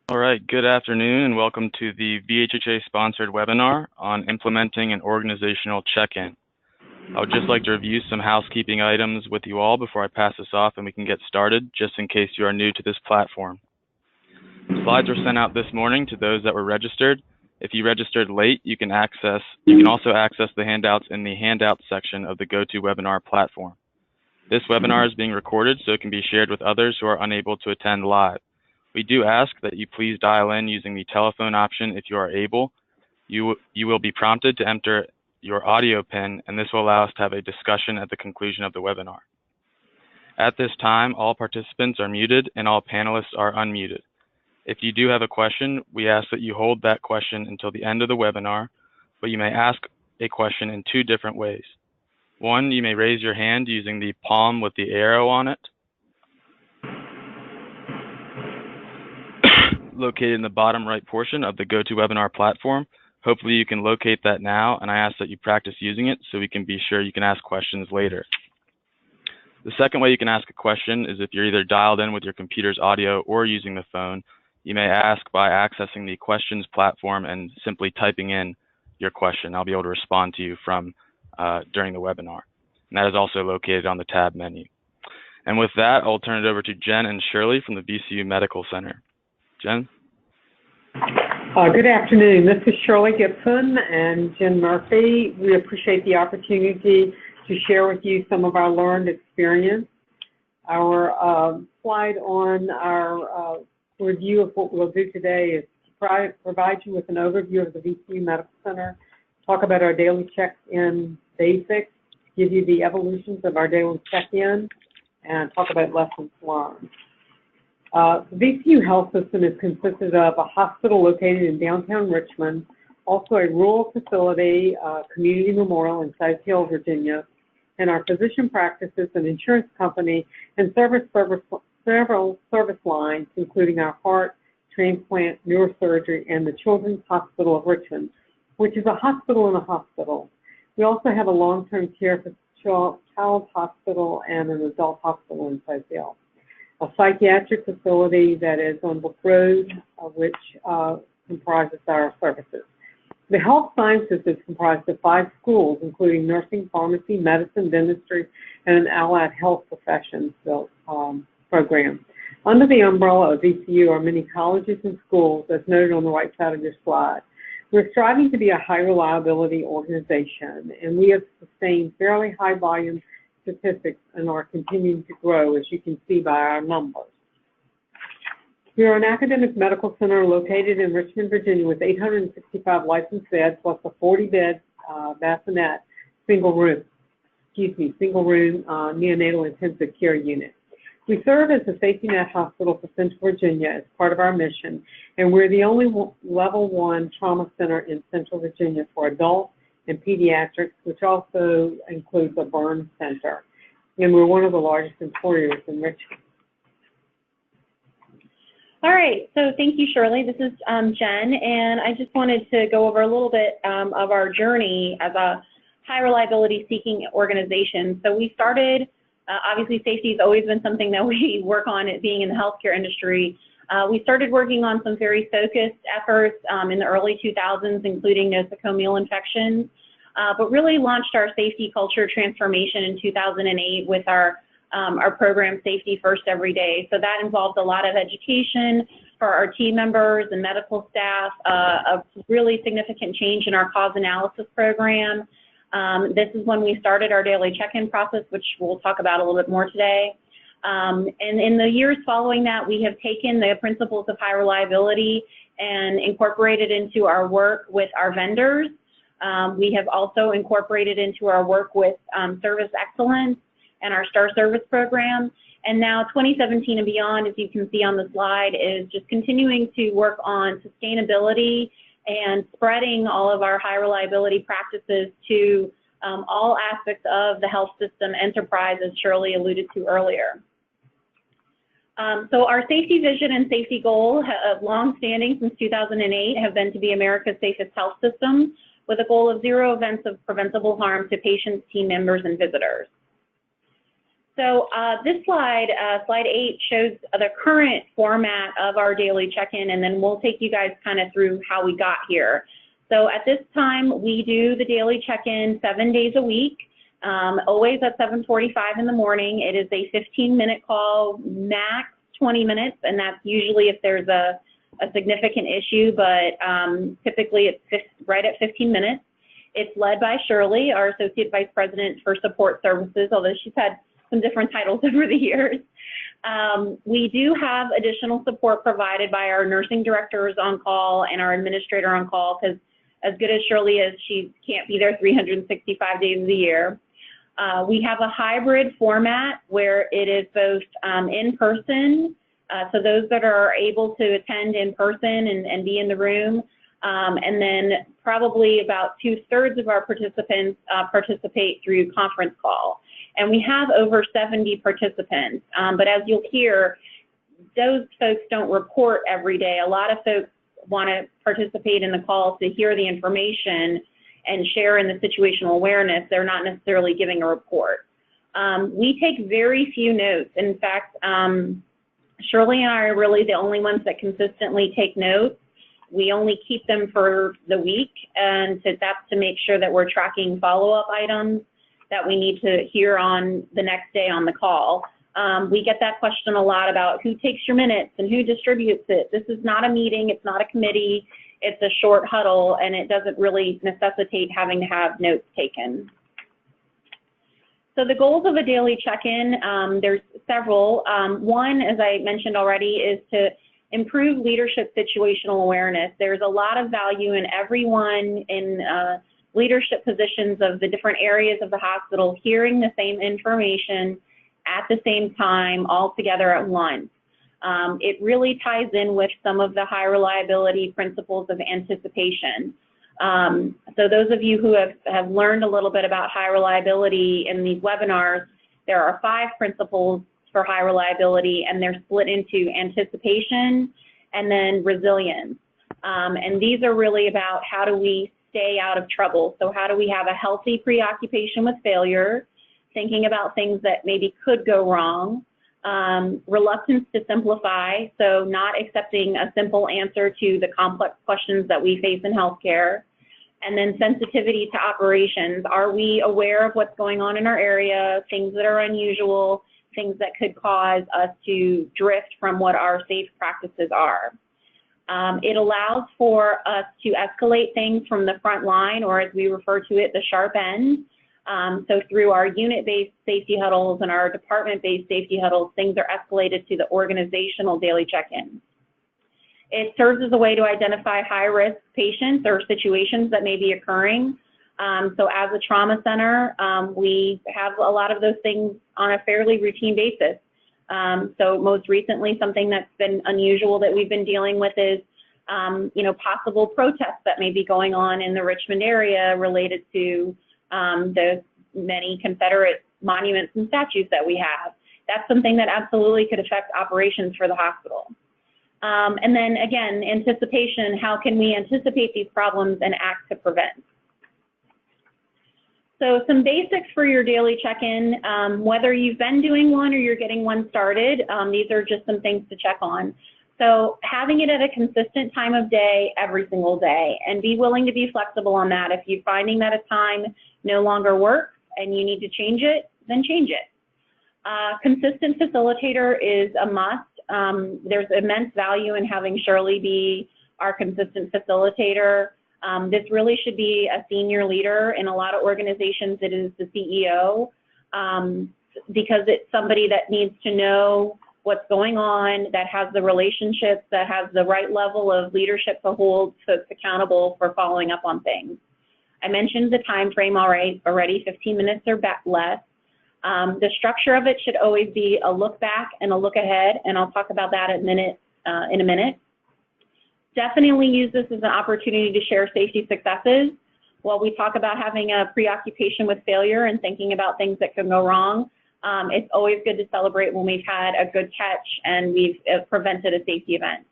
All right, good afternoon and welcome to the VHHA-sponsored webinar on implementing an organizational check-in. I would just like to review some housekeeping items with you all before I pass this off and we can get started, just in case you are new to this platform. Slides were sent out this morning to those that were registered. If you registered late, you can also access the handouts in the Handouts section of the GoToWebinar platform. This webinar is being recorded so it can be shared with others who are unable to attend live. We do ask that you please dial in using the telephone option if you are able. You will be prompted to enter your audio PIN, and this will allow us to have a discussion at the conclusion of the webinar. At this time, all participants are muted and all panelists are unmuted. If you do have a question, we ask that you hold that question until the end of the webinar, but you may ask a question in two different ways. One, you may raise your hand using the palm with the arrow on it, located in the bottom right portion of the GoToWebinar platform. Hopefully you can locate that now, and I ask that you practice using it so we can be sure you can ask questions later. The second way you can ask a question is if you're either dialed in with your computer's audio or using the phone. You may ask by accessing the questions platform and simply typing in your question. I'll be able to respond to you from during the webinar. And that is also located on the tab menu. And with that, I'll turn it over to Jen and Shirley from the VCU Medical Center. Jen? Good afternoon. This is Shirley Gibson and Jen Murphy. We appreciate the opportunity to share with you some of our learned experience. Our slide on our review of what we'll do today is to provide you with an overview of the VCU Medical Center, talk about our daily check-in basics, give you the evolutions of our daily check-in, and talk about lessons learned. The VCU Health System is consisted of a hospital located in downtown Richmond, also a rural facility, community memorial in South Hill, Virginia, and our physician practices, an insurance company, and several service lines, including our heart, transplant, neurosurgery, and the Children's Hospital of Richmond, which is a hospital in a hospital. We also have a long-term care child hospital and an adult hospital in South Hill. A psychiatric facility that is on Brook Road, which comprises our services. The health sciences is comprised of 5 schools, including nursing, pharmacy, medicine, dentistry, and an allied health professions program. Under the umbrella of VCU are many colleges and schools, as noted on the right side of your slide. We're striving to be a high reliability organization, and we have sustained fairly high volume statistics and are continuing to grow, as you can see by our numbers. We are an academic medical center located in Richmond, Virginia, with 865 licensed beds plus a 40-bed bassinet single room neonatal intensive care unit. We serve as a safety net hospital for Central Virginia as part of our mission, and we're the only level 1 trauma center in Central Virginia for adults and pediatrics, which also includes a burn center. And we're one of the largest employers in Richmond. All right, so thank you, Shirley. This is Jen, and I just wanted to go over a little bit of our journey as a high reliability seeking organization. So we started, obviously safety has always been something that we work on, it being in the healthcare industry. We started working on some very focused efforts in the early 2000s, including nosocomial infections, but really launched our safety culture transformation in 2008 with our our program Safety First Every Day. So that involves a lot of education for our team members and medical staff, a really significant change in our cause analysis program. This is when we started our daily check-in process, which we'll talk about a little bit more today. And in the years following that, we have taken the principles of high reliability and incorporated into our work with our vendors. We have also incorporated into our work with service excellence and our STAR service program. And now 2017 and beyond, as you can see on the slide, is just continuing to work on sustainability and spreading all of our high reliability practices to all aspects of the health system enterprise, as Shirley alluded to earlier. So our safety vision and safety goal, long-standing since 2008, have been to be America's safest health system with a goal of 0 events of preventable harm to patients, team members, and visitors. So this slide, slide 8, shows the current format of our daily check-in, and then we'll take you guys kind of through how we got here. So at this time, we do the daily check-in 7 days a week, always at 7:45 in the morning. It is a 15-minute call, max 20 minutes, and that's usually if there's a significant issue, but typically it's right at 15 minutes. It's led by Shirley, our Associate Vice President for Support Services, although she's had some different titles over the years. We do have additional support provided by our nursing directors on call and our administrator on call, because as good as Shirley is, she can't be there 365 days of the year. We have a hybrid format where it is both in person, so those that are able to attend in person and be in the room, and then probably about 2/3 of our participants participate through conference call. And we have over 70 participants, but as you'll hear, those folks don't report every day. A lot of folks want to participate in the call to hear the information and share in the situational awareness. They're not necessarily giving a report. We take very few notes. In fact, Shirley and I are really the only ones that consistently take notes. We only keep them for the week, and that's to make sure that we're tracking follow-up items that we need to hear on the next day on the call. We get that question a lot about who takes your minutes and who distributes it. This is not a meeting, it's not a committee, it's a short huddle, and it doesn't really necessitate having to have notes taken. So the goals of a daily check-in, there's several. One, as I mentioned already, is to improve leadership situational awareness. There's a lot of value in everyone in leadership positions of the different areas of the hospital hearing the same information at the same time, all together at once. It really ties in with some of the high reliability principles of anticipation. So those of you who have learned a little bit about high reliability in these webinars, there are 5 principles for high reliability, and they're split into anticipation and then resilience. And these are really about how do we stay out of trouble. So how do we have a healthy preoccupation with failure, thinking about things that maybe could go wrong, reluctance to simplify, so not accepting a simple answer to the complex questions that we face in healthcare, and then sensitivity to operations. Are we aware of what's going on in our area, things that are unusual, things that could cause us to drift from what our safe practices are? It allows for us to escalate things from the front line, or as we refer to it, the sharp end. So through our unit-based safety huddles and our department-based safety huddles, things are escalated to the organizational daily check-in. It serves as a way to identify high-risk patients or situations that may be occurring. So as a trauma center, we have a lot of those things on a fairly routine basis. So most recently, something that's been unusual that we've been dealing with is, possible protests that may be going on in the Richmond area related to the many Confederate monuments and statues that we have. That's something that absolutely could affect operations for the hospital. And then again, anticipation, how can we anticipate these problems and act to prevent? So some basics for your daily check-in, whether you've been doing one or you're getting one started, these are just some things to check on. So having it at a consistent time of day every single day, and be willing to be flexible on that. If you're finding that a time no longer works and you need to change it, then change it. Consistent facilitator is a must. There's immense value in having Shirley be our consistent facilitator. This really should be a senior leader. In a lot of organizations, it is the CEO, because it's somebody that needs to know what's going on, that has the relationships, that has the right level of leadership to hold folks accountable for following up on things. I mentioned the time frame already 15 minutes or less. The structure of it should always be a look back and a look ahead, and I'll talk about that in a minute. Definitely use this as an opportunity to share safety successes. While we talk about having a preoccupation with failure and thinking about things that could go wrong, it's always good to celebrate when we've had a good catch and we've prevented a safety event.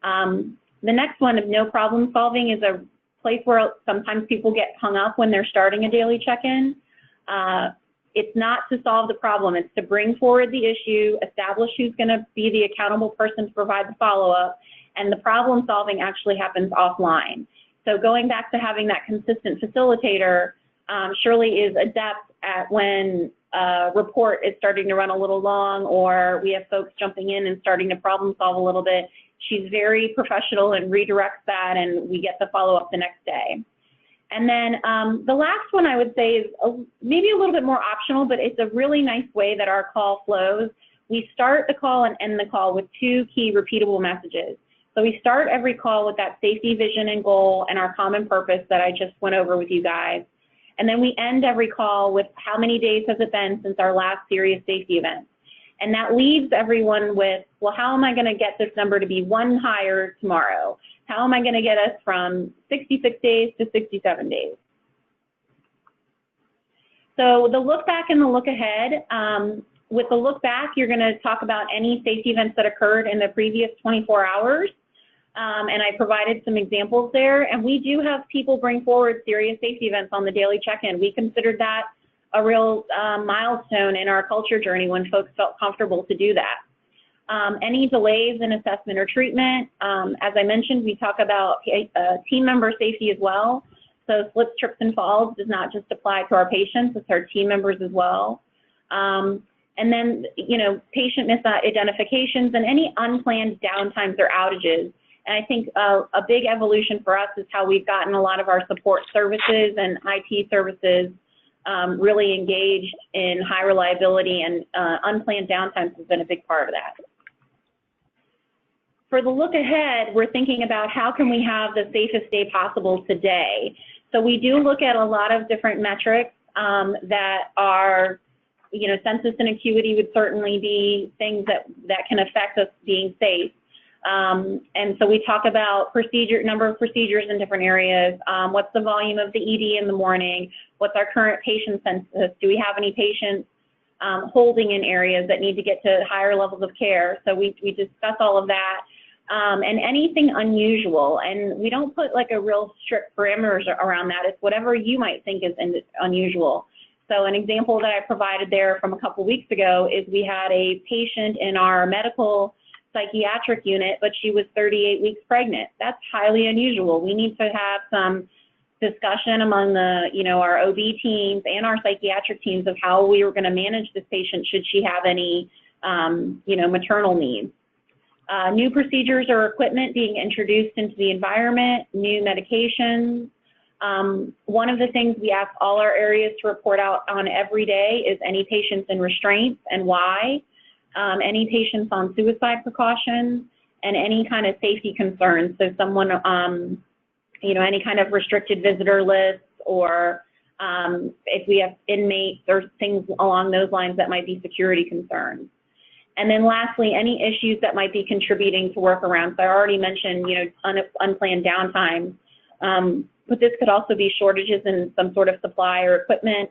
The next one of no problem solving is a place where sometimes people get hung up when they're starting a daily check-in. It's not to solve the problem, it's to bring forward the issue, establish who's going to be the accountable person to provide the follow-up, and the problem solving actually happens offline. So going back to having that consistent facilitator, Shirley is adept at when a report is starting to run a little long, or we have folks jumping in and starting to problem solve a little bit. She's very professional and redirects that, and we get the follow-up the next day. And then the last one I would say is maybe a little bit more optional, but it's a really nice way that our call flows. We start the call and end the call with two key repeatable messages. So we start every call with that safety vision and goal and our common purpose that I just went over with you guys. And then we end every call with how many days has it been since our last serious safety event. And that leaves everyone with, well, how am I going to get this number to be one higher tomorrow? How am I going to get us from 66 days to 67 days? So the look back and the look ahead. With the look back, you're going to talk about any safety events that occurred in the previous 24 hours. And I provided some examples there. And we do have people bring forward serious safety events on the daily check-in. We considered that a real milestone in our culture journey when folks felt comfortable to do that. Any delays in assessment or treatment, as I mentioned, we talk about team member safety as well. So slips, trips, and falls does not just apply to our patients, it's our team members as well. And then, you know, patient misidentifications and any unplanned downtimes or outages. And I think a big evolution for us is how we've gotten a lot of our support services and IT services really engaged in high reliability, and unplanned downtimes has been a big part of that. For the look ahead, we're thinking about how can we have the safest day possible today. So we do look at a lot of different metrics that are, you know, census and acuity would certainly be things that can affect us being safe. And so we talk about number of procedures in different areas. What's the volume of the ED in the morning? What's our current patient census? Do we have any patients holding in areas that need to get to higher levels of care? So we discuss all of that. And anything unusual. And we don't put like a real strict parameters around that. It's whatever you might think is unusual. So an example that I provided there from a couple weeks ago is we had a patient in our medical psychiatric unit, but she was 38 weeks pregnant. That's highly unusual. We need to have some discussion among the, you know, our OB teams and our psychiatric teams of how we were going to manage this patient should she have any, you know, maternal needs. New procedures or equipment being introduced into the environment, new medications. One of the things we ask all our areas to report out on every day is any patients in restraints and why, any patients on suicide precautions, and any kind of safety concerns. So someone, you know, any kind of restricted visitor list, or if we have inmates or things along those lines that might be security concerns. And then lastly, any issues that might be contributing to workarounds. So I already mentioned, you know, unplanned downtime, but this could also be shortages in some sort of supply or equipment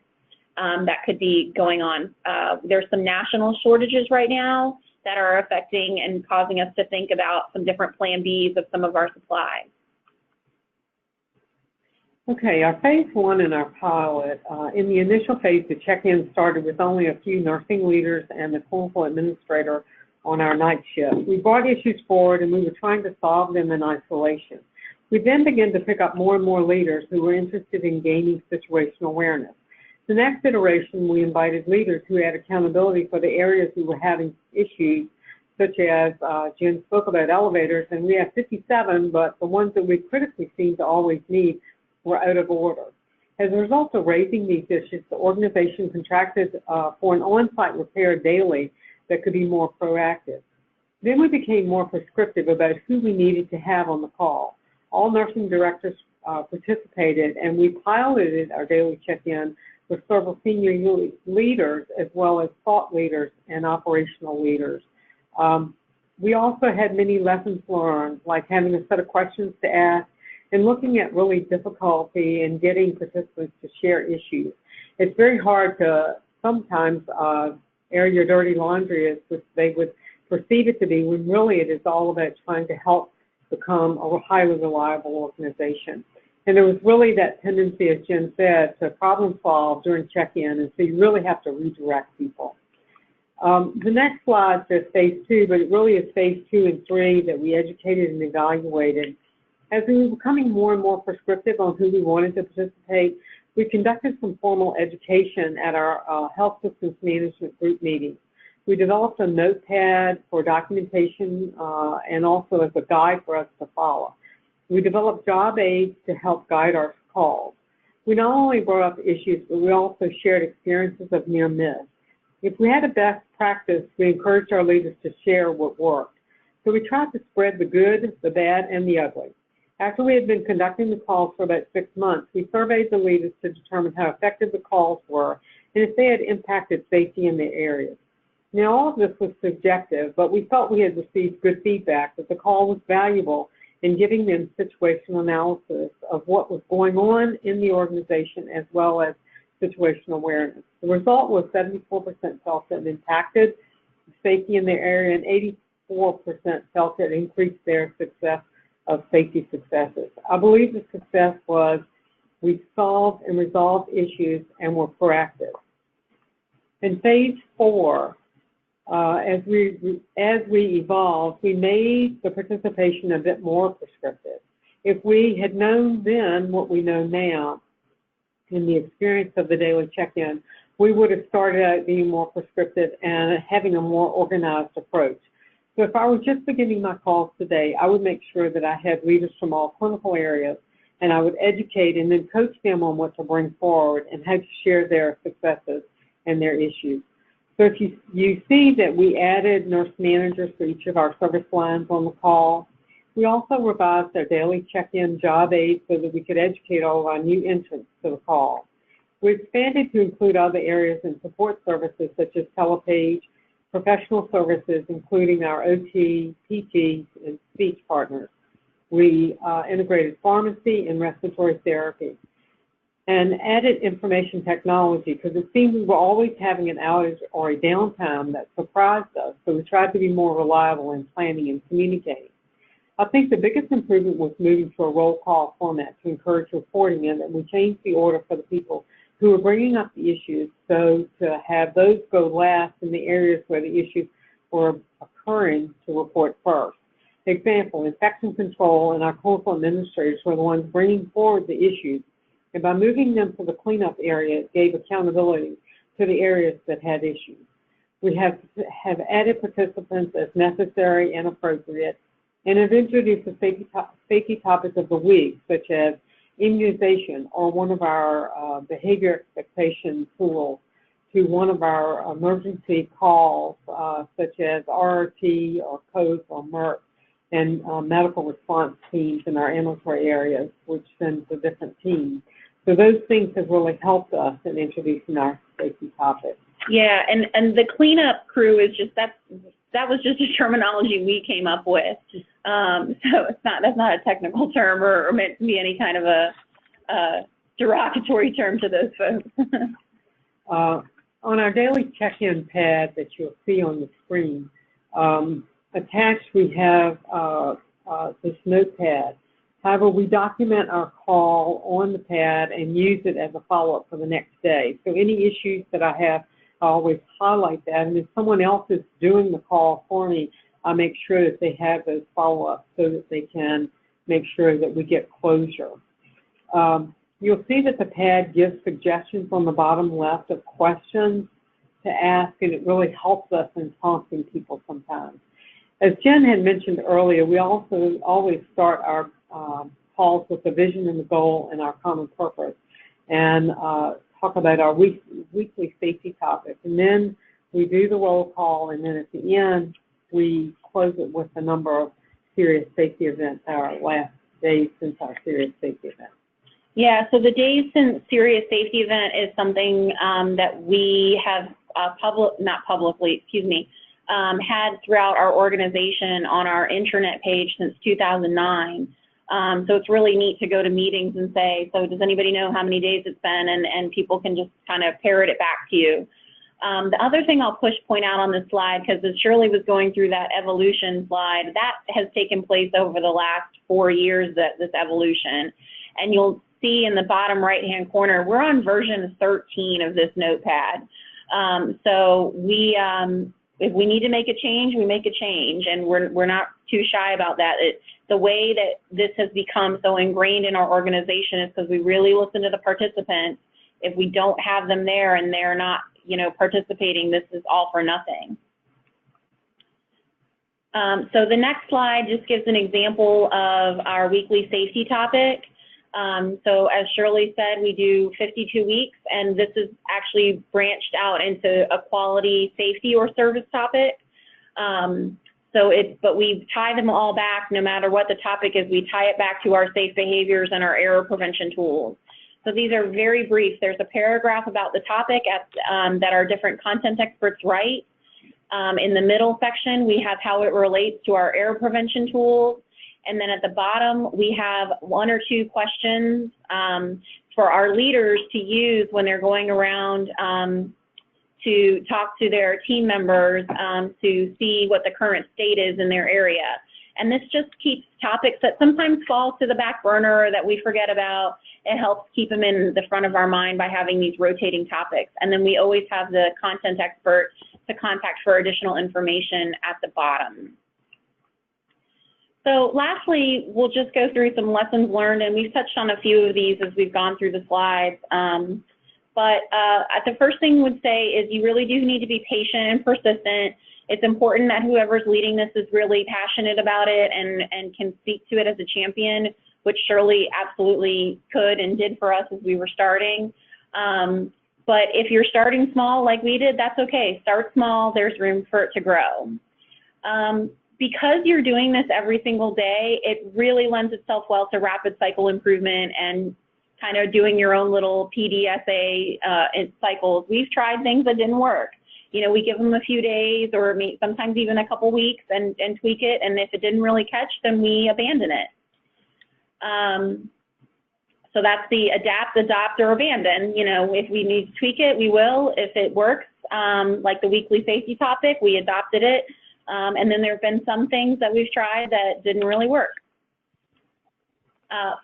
that could be going on. There's some national shortages right now that are affecting and causing us to think about some different plan Bs of some of our supplies. Okay, our phase one in our pilot, in the initial phase, the check-in started with only a few nursing leaders and the clinical administrator on our night shift. We brought issues forward and we were trying to solve them in isolation. We then began to pick up more and more leaders who were interested in gaining situational awareness. The next iteration, we invited leaders who had accountability for the areas we were having issues, such as Jen spoke about elevators, and we have 57, but the ones that we critically seem to always need were out of order. As a result of raising these issues, the organization contracted for an on-site repair daily that could be more proactive. Then we became more prescriptive about who we needed to have on the call. All nursing directors participated, and we piloted our daily check-in with several senior leaders as well as thought leaders and operational leaders. We also had many lessons learned, like having a set of questions to ask and looking at really difficulty in getting participants to share issues. It's very hard to sometimes air your dirty laundry as they would perceive it to be, when really it is all about trying to help become a highly reliable organization. And there was really that tendency, as Jen said, to problem solve during check-in, and so you really have to redirect people. The next slide says phase 2, but it really is phase 2 and 3 that we educated and evaluated. As we were becoming more and more prescriptive on who we wanted to participate, we conducted some formal education at our health systems management group meetings. We developed a notepad for documentation and also as a guide for us to follow. We developed job aids to help guide our calls. We not only brought up issues, but we also shared experiences of near miss. If we had a best practice, we encouraged our leaders to share what worked. So we tried to spread the good, the bad, and the ugly. After we had been conducting the calls for about 6 months, we surveyed the leaders to determine how effective the calls were and if they had impacted safety in their areas. Now, all of this was subjective, but we felt we had received good feedback that the call was valuable in giving them situational analysis of what was going on in the organization as well as situational awareness. The result was 74% felt that it impacted safety in their area, and 84% felt it increased their success of safety successes. I believe the success was we solved and resolved issues and were proactive. In phase 4, as we evolved, we made the participation a bit more prescriptive. If we had known then what we know now in the experience of the daily check-in, we would have started out being more prescriptive and having a more organized approach. So if I were just beginning my calls today, I would make sure that I had leaders from all clinical areas, and I would educate and then coach them on what to bring forward and how to share their successes and their issues. So if you see that we added nurse managers for each of our service lines on the call. We also revised our daily check-in job aids so that we could educate all of our new entrants to the call. We expanded to include other areas and support services such as telepage, professional services, including our OT, PT, and speech partners. We integrated pharmacy and respiratory therapy and added information technology because it seemed we were always having an outage or a downtime that surprised us, so we tried to be more reliable in planning and communicating. I think the biggest improvement was moving to a roll call format to encourage reporting, and that we changed the order for the people who were bringing up the issues, so to have those go last in the areas where the issues were occurring to report first. Example, infection control and our clinical administrators were the ones bringing forward the issues, and by moving them to the cleanup area, it gave accountability to the areas that had issues. We have added participants as necessary and appropriate, and have introduced the safety topics of the week, such as immunization or one of our behavior expectation tools to one of our emergency calls, such as RRT or COAS or MERT, and medical response teams in our ambulatory areas, which sends a different team. So those things have really helped us in introducing our safety topics. Yeah, and the cleanup crew is just, that was just a terminology we came up with. So that's not a technical term or meant to be any kind of a derogatory term to those folks. On our daily check-in pad that you'll see on the screen, attached we have this notepad. However, we document our call on the pad and use it as a follow-up for the next day. So any issues that I have, I always highlight that. And if someone else is doing the call for me, I make sure that they have those follow-ups so that they can make sure that we get closure. You'll see that the pad gives suggestions on the bottom left of questions to ask, and it really helps us in prompting people sometimes. As Jen had mentioned earlier, we also always start our calls with the vision and the goal and our common purpose, and talk about our weekly safety topic. And then we do the roll call, and then at the end, we close it with the number of serious safety events, our last days since our serious safety event. Yeah, so the days since serious safety event is something that we have had throughout our organization on our intranet page since 2009. So it's really neat to go to meetings and say, so does anybody know how many days it's been? And people can just kind of parrot it back to you. The other thing I'll point out on this slide, because as Shirley was going through that evolution slide, that has taken place over the last 4 years, this evolution. And you'll see in the bottom right-hand corner, we're on version 13 of this notepad. So if we need to make a change, we make a change, and we're not too shy about that. The way that this has become so ingrained in our organization is because we really listen to the participants. If we don't have them there and they're not, participating, this is all for nothing. So the next slide just gives an example of our weekly safety topic. So as Shirley said, we do 52 weeks, and this is actually branched out into a quality, safety, or service topic. But we tie them all back, no matter what the topic is, we tie it back to our safe behaviors and our error prevention tools. So these are very brief. There's a paragraph about the topic that our different content experts write. In the middle section, we have how it relates to our error prevention tools. And then at the bottom, we have 1 or 2 questions for our leaders to use when they're going around to talk to their team members to see what the current state is in their area. And this just keeps topics that sometimes fall to the back burner or that we forget about. It helps keep them in the front of our mind by having these rotating topics. And then we always have the content expert to contact for additional information at the bottom. So lastly, we'll just go through some lessons learned, and we've touched on a few of these as we've gone through the slides. But the first thing I would say is you really do need to be patient and persistent. It's important that whoever's leading this is really passionate about it and can speak to it as a champion, which Shirley absolutely could and did for us as we were starting. But if you're starting small like we did, that's okay. Start small, there's room for it to grow. Because you're doing this every single day, it really lends itself well to rapid cycle improvement and kind of doing your own little PDSA cycles. We've tried things that didn't work. We give them a few days or sometimes even a couple weeks and tweak it. And if it didn't really catch, then we abandon it. So that's the adapt, adopt, or abandon. If we need to tweak it, we will. If it works, like the weekly safety topic, we adopted it. And then there have been some things that we've tried that didn't really work.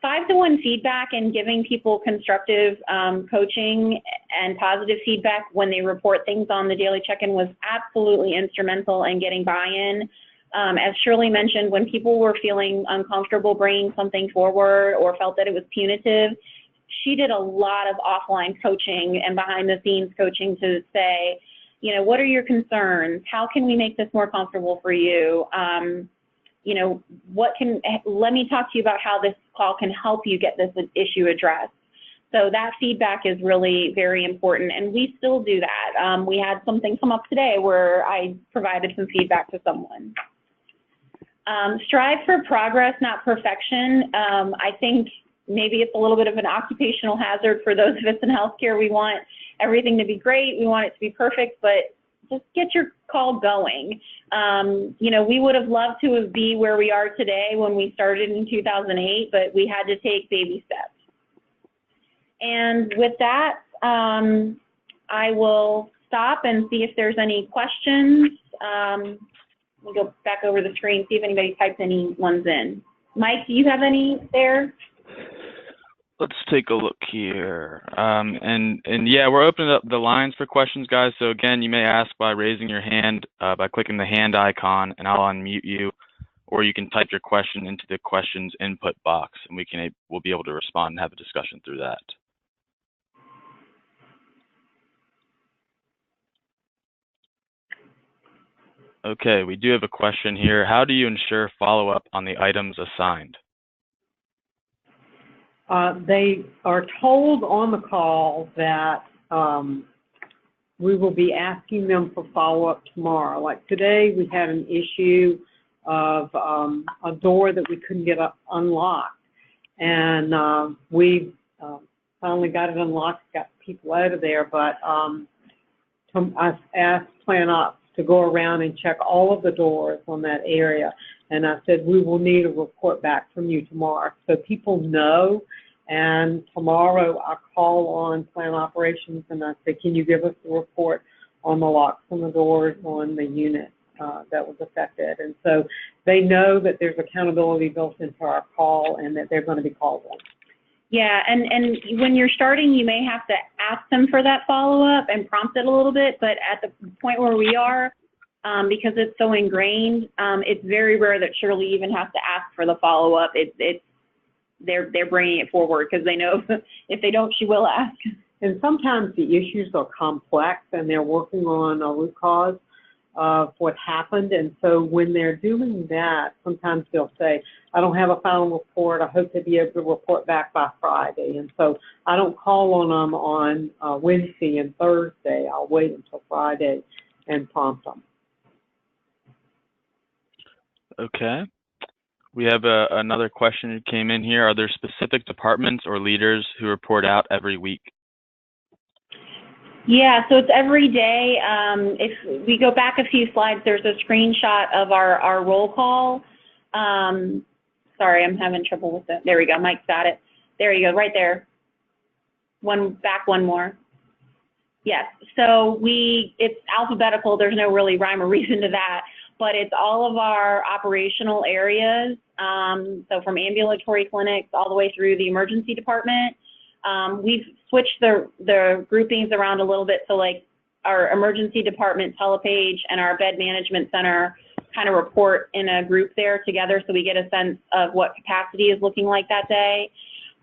5-to-1 feedback and giving people constructive coaching and positive feedback when they report things on the daily check-in was absolutely instrumental in getting buy-in. As Shirley mentioned, when people were feeling uncomfortable bringing something forward or felt that it was punitive, she did a lot of offline coaching and behind-the-scenes coaching to say, what are your concerns? How can we make this more comfortable for you? Let me talk to you about how this call can help you get this issue addressed. So that feedback is really very important, and we still do that. We had something come up today where I provided some feedback to someone. Strive for progress, not perfection. I think maybe it's a little bit of an occupational hazard for those of us in healthcare. We want everything to be great. We want it to be perfect, but just get your call going. We would have loved to be where we are today when we started in 2008, but we had to take baby steps. And with that, I will stop and see if there's any questions. Let me go back over the screen, see if anybody types any ones in. Mike, do you have any there? Let's take a look here. And yeah, we're opening up the lines for questions, guys. So again, you may ask by raising your hand, by clicking the hand icon, and I'll unmute you. or you can type your question into the questions input box, and we'll be able to respond and have a discussion through that. Okay, we do have a question here. How do you ensure follow-up on the items assigned? They are told on the call that we will be asking them for follow-up tomorrow. Like today, we had an issue of a door that we couldn't get unlocked. And we finally got it unlocked, got people out of there, but I asked Plan Ops to go around and check all of the doors on that area. And I said, we will need a report back from you tomorrow. So people know, and tomorrow I call on Plant Operations and I say, can you give us a report on the locks on the doors on the unit that was affected? And so they know that there's accountability built into our call and that they're going to be called on. Yeah, and when you're starting, you may have to ask them for that follow-up and prompt it a little bit, but at the point where we are, because it's so ingrained, it's very rare that Shirley even has to ask for the follow-up. They're bringing it forward because they know if they don't, she will ask. And sometimes the issues are complex and they're working on a root cause of what happened. And so when they're doing that, sometimes they'll say, I don't have a final report. I hope to be able to report back by Friday. And so I don't call on them on Wednesday and Thursday. I'll wait until Friday and prompt them. Okay. We have another question that came in here. Are there specific departments or leaders who report out every week? Yeah, so it's every day. If we go back a few slides, there's a screenshot of our roll call. Sorry, I'm having trouble with it. There we go. Mike's got it. There you go, right there. One more. Yes. So it's alphabetical. There's no really rhyme or reason to that, but it's all of our operational areas. So from ambulatory clinics all the way through the emergency department. We've switched the groupings around a little bit. So like our emergency department telepage and our bed management center kind of report in a group there together, so we get a sense of what capacity is looking like that day.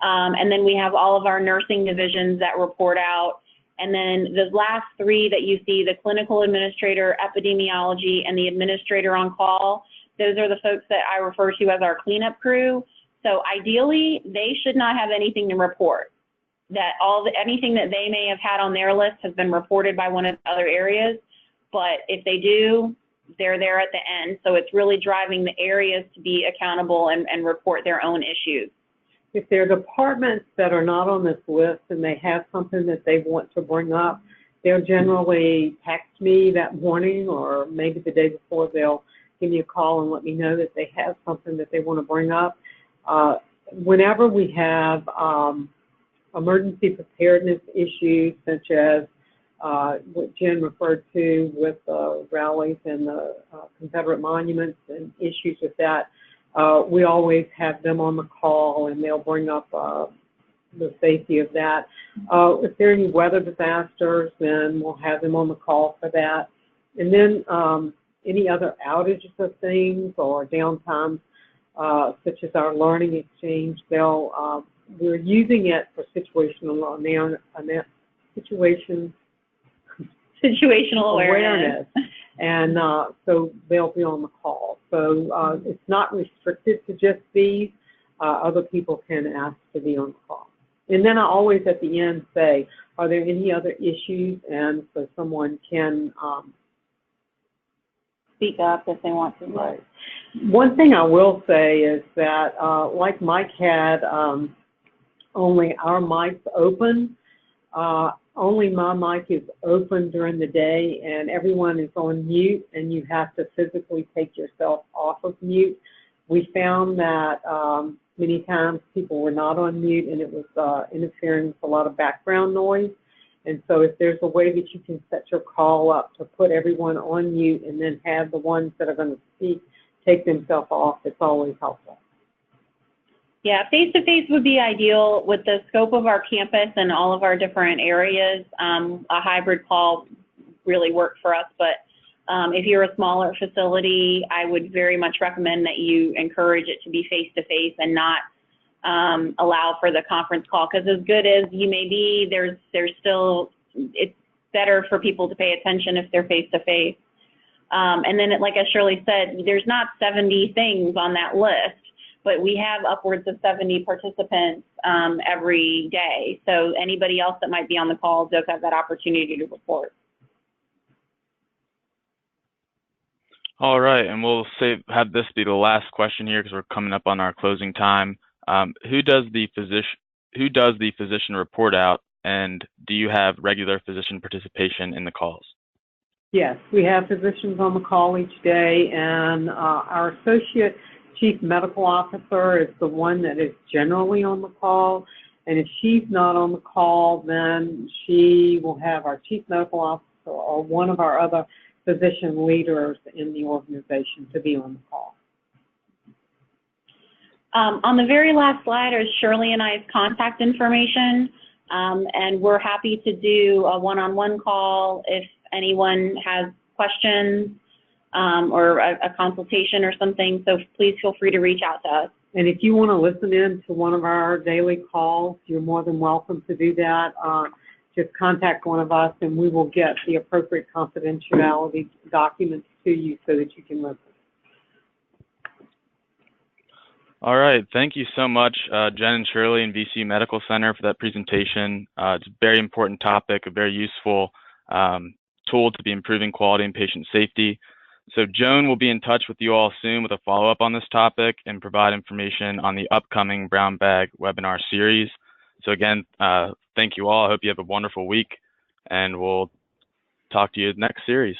And then we have all of our nursing divisions that report out. And then the last three that you see, the clinical administrator, epidemiology, and the administrator on call, those are the folks that I refer to as our cleanup crew. So ideally, they should not have anything to report. That anything that they may have had on their list has been reported by one of the other areas. But if they do, they're there at the end. So it's really driving the areas to be accountable and report their own issues. If there are departments that are not on this list and they have something that they want to bring up, they'll generally text me that morning, or maybe the day before they'll give me a call and let me know that they have something that they want to bring up. Whenever we have emergency preparedness issues, such as what Jen referred to with rallies and the Confederate monuments and issues with that, we always have them on the call and they'll bring up the safety of that. If there are any weather disasters, then we'll have them on the call for that. And then any other outages of things or downtime, such as our learning exchange, we're using it for situational awareness. And so they'll be on the call. So it's not restricted to just these. Other people can ask to be on the call. And then I always at the end say, are there any other issues? And so someone can speak up if they want to. Right. One thing I will say is that like Mike had only our mics open, only my mic is open during the day and everyone is on mute and you have to physically take yourself off of mute. We found that many times people were not on mute and it was interfering with a lot of background noise. And so if there's a way that you can set your call up to put everyone on mute and then have the ones that are going to speak take themselves off, it's always helpful. Yeah, face-to-face would be ideal with the scope of our campus and all of our different areas. A hybrid call really worked for us, but If you're a smaller facility, I would very much recommend that you encourage it to be face-to-face and not allow for the conference call, because as good as you may be, there's still, it's better for people to pay attention if they're face-to-face. And then, like as Shirley said, there's not 70 things on that list, but we have upwards of 70 participants every day. So anybody else that might be on the call does have that opportunity to report. All right, and we'll have this be the last question here because we're coming up on our closing time. Who does the physician report out, and do you have regular physician participation in the calls? Yes, we have physicians on the call each day, and our associate chief medical officer is the one that is generally on the call. And if she's not on the call, then she will have our chief medical officer or one of our other physician leaders in the organization to be on the call. On the very last slide is Shirley and I's contact information, and we're happy to do a one-on-one call if anyone has questions or a consultation or something, so please feel free to reach out to us. And if you want to listen in to one of our daily calls, you're more than welcome to do that. Just contact one of us and we will get the appropriate confidentiality documents to you so that you can listen. All right, thank you so much, Jen and Shirley and VCU Medical Center for that presentation. It's a very important topic, a very useful tool to be improving quality and patient safety. So Joan will be in touch with you all soon with a follow-up on this topic and provide information on the upcoming Brown Bag webinar series. So again, thank you all. I hope you have a wonderful week, and we'll talk to you next series.